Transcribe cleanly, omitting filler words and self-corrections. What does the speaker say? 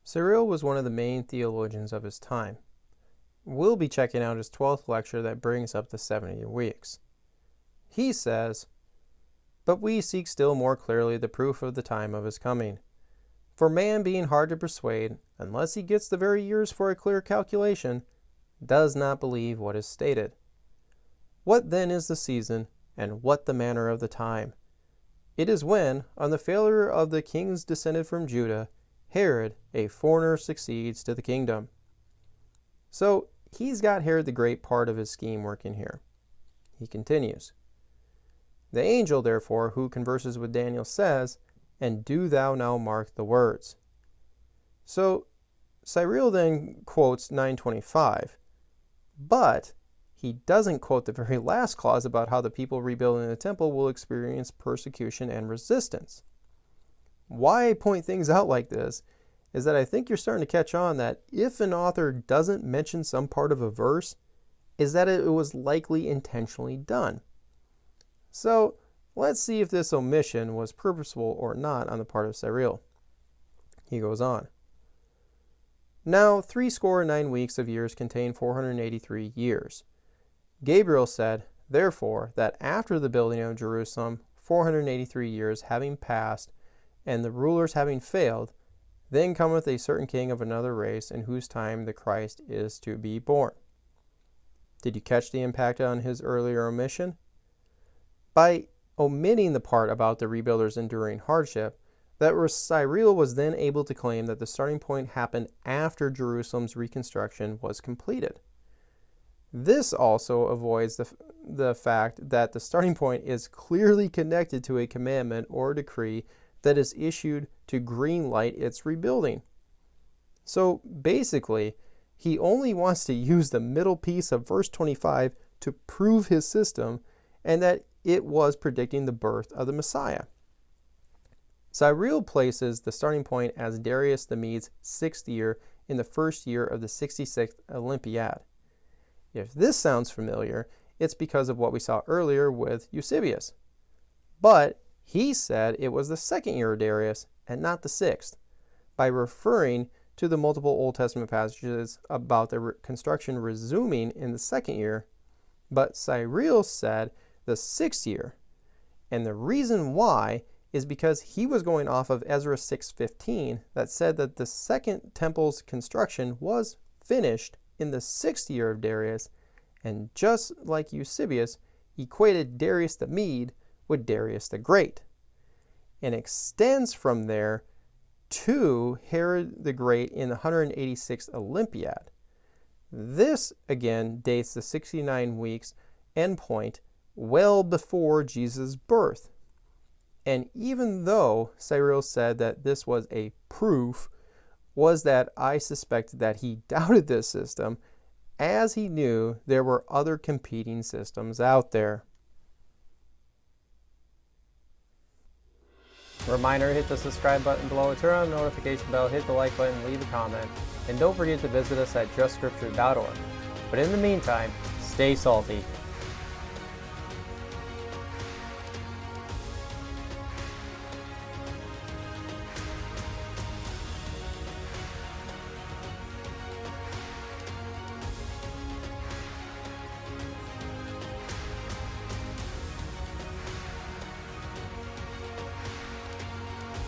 Cyril was one of the main theologians of his time. We'll be checking out his 12th lecture that brings up the 70 weeks. He says, "But we seek still more clearly the proof of the time of his coming. For man being hard to persuade, unless he gets the very years for a clear calculation, does not believe what is stated. What then is the season, and what the manner of the time? It is when, on the failure of the kings descended from Judah, Herod, a foreigner, succeeds to the kingdom." So he's got Herod the Great part of his scheme working here. He continues, "The angel, therefore, who converses with Daniel says, and do thou now mark the words." So Cyril then quotes 9:25, but he doesn't quote the very last clause about how the people rebuilding the temple will experience persecution and resistance. Why I point things out like this is that I think you're starting to catch on that if an author doesn't mention some part of a verse, is that it was likely intentionally done. So let's see if this omission was purposeful or not on the part of Cyril. He goes on. "Now 69 weeks of years contain 483 years. Gabriel said, therefore, that after the building of Jerusalem, 483 years having passed, and the rulers having failed, then cometh a certain king of another race, in whose time the Christ is to be born." Did you catch the impact on his earlier omission? By omitting the part about the rebuilders enduring hardship, that Cyril was then able to claim that the starting point happened after Jerusalem's reconstruction was completed. This also avoids the fact that the starting point is clearly connected to a commandment or decree that is issued to green light its rebuilding. So basically, he only wants to use the middle piece of verse 25 to prove his system and that it was predicting the birth of the Messiah. Cyril places the starting point as Darius the Mede's 6th year in the first year of the 66th Olympiad. If this sounds familiar, it's because of what we saw earlier with Eusebius. But he said it was the 2nd year of Darius and not the 6th, by referring to the multiple Old Testament passages about the construction resuming in the 2nd year. But Cyril said the 6th year, and the reason why is because he was going off of Ezra 6:15 that said that the second temple's construction was finished in the 6th year of Darius, and just like Eusebius, equated Darius the Mede with Darius the Great, and extends from there to Herod the Great in the 186th Olympiad. This again dates the 69 weeks endpoint well before Jesus' birth. And even though Cyril said that this was a proof, was that I suspected that he doubted this system, as he knew there were other competing systems out there. Reminder, hit the subscribe button below, turn on the notification bell, hit the like button, leave a comment, and don't forget to visit us at justscripture.org. But in the meantime, stay salty.